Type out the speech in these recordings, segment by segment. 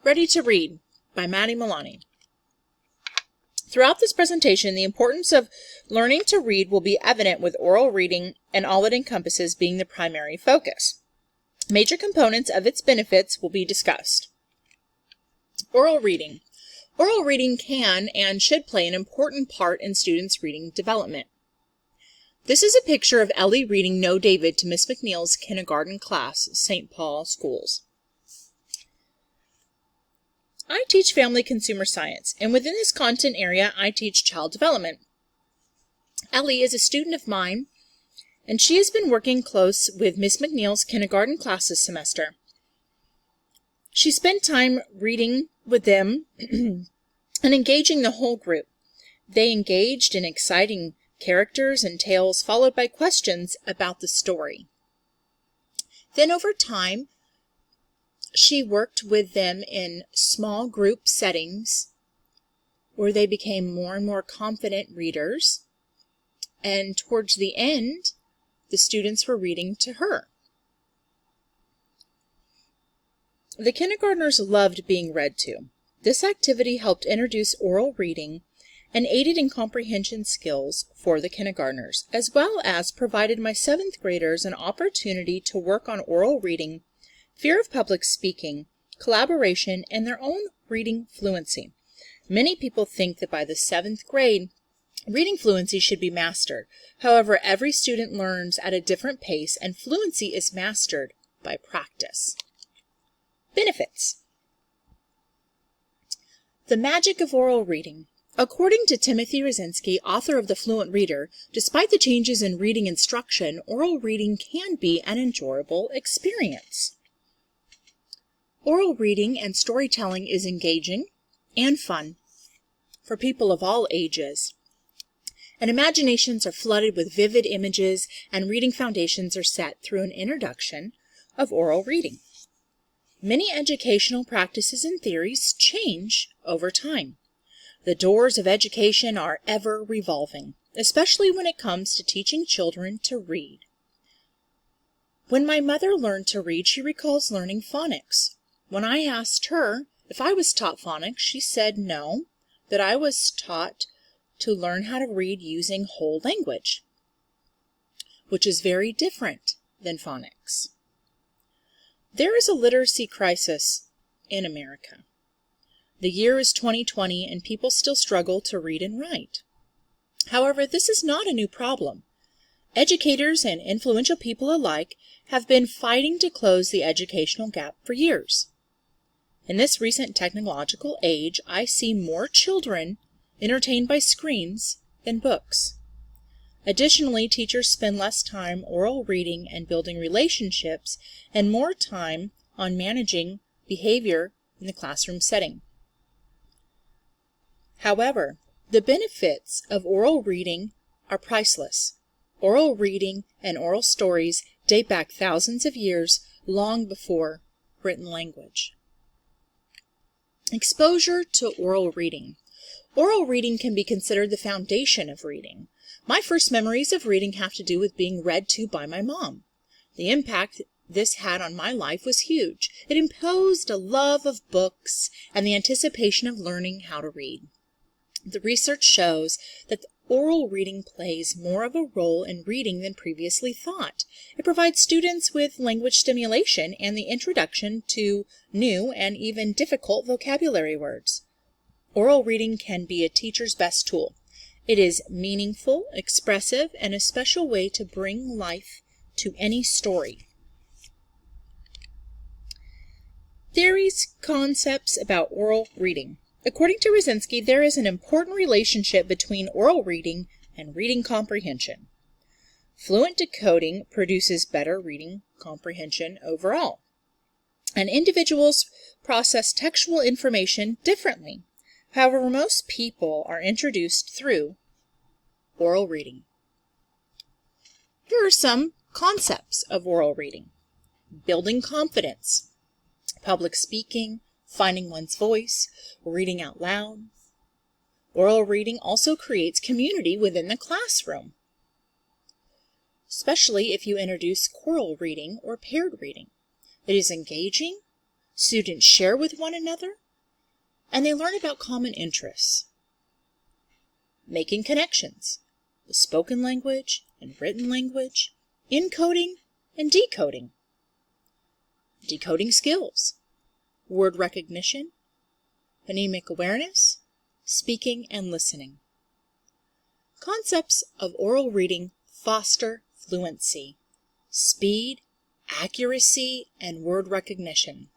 Ready to Read by Maddie Milani. Throughout this presentation, the importance of learning to read will be evident, with oral reading and all it encompasses being the primary focus. Major components of its benefits will be discussed. Oral reading. Oral reading can and should play an important part in students' reading development. This is a picture of Ellie reading No David to Miss McNeil's kindergarten class, St. Paul Schools. I teach family consumer science, and within this content area, I teach child development. Ellie is a student of mine, and she has been working close with Miss McNeil's kindergarten class this semester. She spent time reading with them and engaging the whole group. They engaged in exciting characters and tales, followed by questions about the story. Then over time, she worked with them in small group settings where they became more and more confident readers, and towards the end, the students were reading to her. The kindergartners loved being read to. This activity helped introduce oral reading and aided in comprehension skills for the kindergartners, as well as provided my 7th graders an opportunity to work on oral reading, fear of public speaking, collaboration, and their own reading fluency. Many people think that by the 7th grade, reading fluency should be mastered. However, every student learns at a different pace, and fluency is mastered by practice. Benefits. The magic of oral reading. According to Timothy Rosinski, author of The Fluent Reader, despite the changes in reading instruction, oral reading can be an enjoyable experience. Oral reading and storytelling is engaging and fun for people of all ages, and imaginations are flooded with vivid images, and reading foundations are set through an introduction of oral reading. Many educational practices and theories change over time. The doors of education are ever revolving, especially when it comes to teaching children to read. When my mother learned to read, she recalls learning phonics. When I asked her if I was taught phonics, she said no, that I was taught to learn how to read using whole language, which is very different than phonics. There is a literacy crisis in America. The year is 2020, and people still struggle to read and write. However, this is not a new problem. Educators and influential people alike have been fighting to close the educational gap for years. In this recent technological age, I see more children entertained by screens than books. Additionally, teachers spend less time oral reading and building relationships, and more time on managing behavior in the classroom setting. However, the benefits of oral reading are priceless. Oral reading and oral stories date back thousands of years, long before written language. Exposure to oral reading. Oral reading can be considered the foundation of reading. My first memories of reading have to do with being read to by my mom. The impact this had on my life was huge. It imposed a love of books and the anticipation of learning how to read. The research shows that oral reading plays more of a role in reading than previously thought. It provides students with language stimulation and the introduction to new and even difficult vocabulary words. Oral reading can be a teacher's best tool. It is meaningful, expressive, and a special way to bring life to any story. Theories, concepts about oral reading. According to Rosinski, there is an important relationship between oral reading and reading comprehension. Fluent decoding produces better reading comprehension overall. And individuals process textual information differently. However, most people are introduced through oral reading. Here are some concepts of oral reading. Building confidence, public speaking, finding one's voice, reading out loud. Oral reading also creates community within the classroom, especially if you introduce choral reading or paired reading. It is engaging, Students share with one another, and they learn about common interests. Making connections with spoken language and written language, encoding and decoding. Decoding skills, word recognition, phonemic awareness, speaking and listening. Concepts of oral reading foster fluency, speed, accuracy, and word recognition.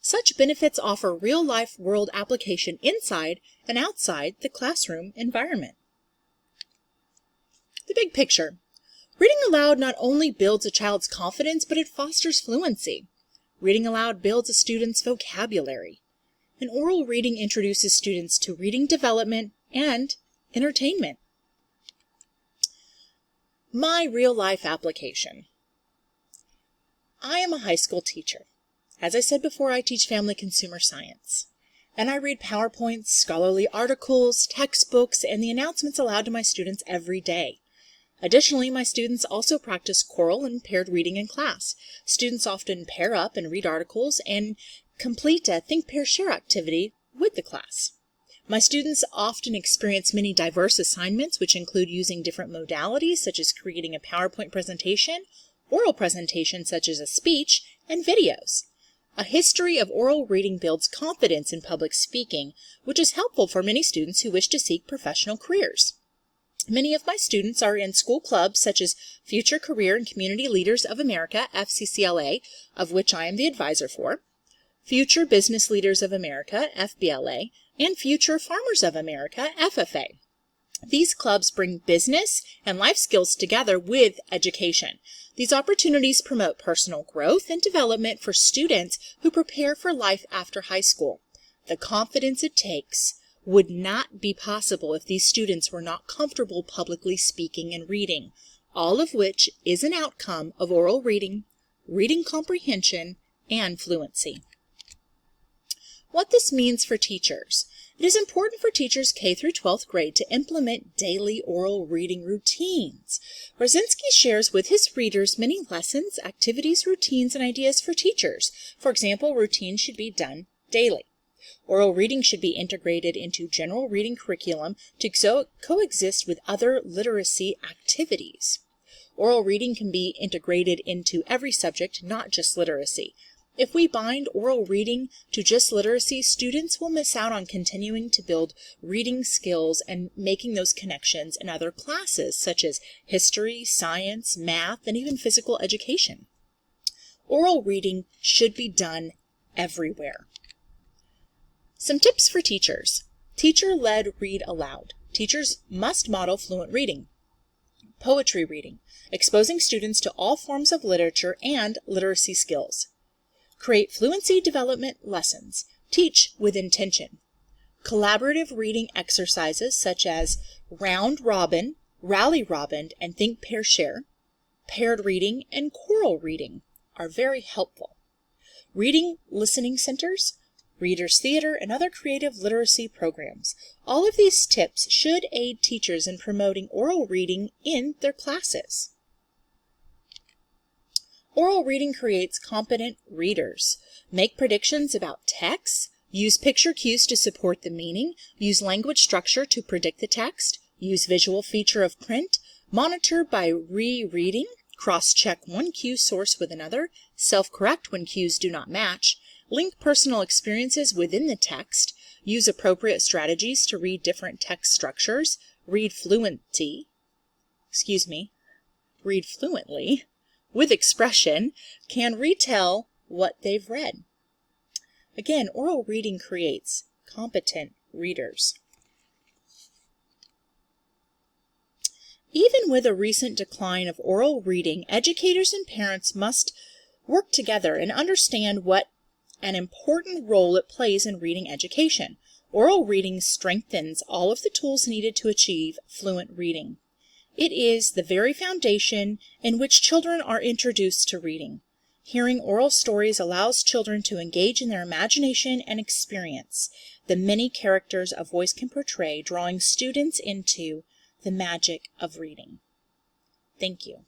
Such benefits offer real-life world application inside and outside the classroom environment. The big picture. Reading aloud not only builds a child's confidence, but it fosters fluency. Reading aloud builds a student's vocabulary. And oral reading introduces students to reading development and entertainment. My real-life application. I am a high school teacher. As I said before, I teach family consumer science. And I read PowerPoints, scholarly articles, textbooks, and the announcements aloud to my students every day. Additionally, my students also practice choral and paired reading in class. Students often pair up and read articles and complete a Think, Pair, Share activity with the class. My students often experience many diverse assignments, which include using different modalities, such as creating a PowerPoint presentation, oral presentation, such as a speech, and videos. A history of oral reading builds confidence in public speaking, which is helpful for many students who wish to seek professional careers. Many of my students are in school clubs such as Future Career and Community Leaders of America, FCCLA, of which I am the advisor for, Future Business Leaders of America, FBLA, and Future Farmers of America, FFA. These clubs bring business and life skills together with education. These opportunities promote personal growth and development for students who prepare for life after high school. The confidence it takes would not be possible if these students were not comfortable publicly speaking and reading, all of which is an outcome of oral reading, reading comprehension, and fluency. What this means for teachers. It is important for teachers K through 12th grade to implement daily oral reading routines. Rosinski shares with his readers many lessons, activities, routines, and ideas for teachers. For example, routines should be done daily. Oral reading should be integrated into general reading curriculum to coexist with other literacy activities. Oral reading can be integrated into every subject, not just literacy. If we bind oral reading to just literacy, students will miss out on continuing to build reading skills and making those connections in other classes, such as history, science, math, and even physical education. Oral reading should be done everywhere. Some tips for teachers. Teacher-led read aloud. Teachers must model fluent reading. Poetry reading, exposing students to all forms of literature and literacy skills. Create fluency development lessons. Teach with intention. Collaborative reading exercises such as Round Robin, Rally Robin, and Think, Pair, Share, paired reading, and choral reading are very helpful. Reading listening centers, Readers Theater, and other creative literacy programs. All of these tips should aid teachers in promoting oral reading in their classes. Oral reading creates competent readers. Make predictions about text. Use picture cues to support the meaning. Use language structure to predict the text. Use visual feature of print. Monitor by rereading. Cross-check one cue source with another. Self-correct when cues do not match. Link personal experiences within the text. Use appropriate strategies to read different text structures. Read fluently with expression. Can retell what they've read. Again, oral reading creates competent readers. Even with a recent decline of oral reading, educators and parents must work together and understand what an important role it plays in reading education. Oral reading strengthens all of the tools needed to achieve fluent reading. It is the very foundation in which children are introduced to reading. Hearing oral stories allows children to engage in their imagination and experience the many characters a voice can portray, drawing students into the magic of reading. Thank you.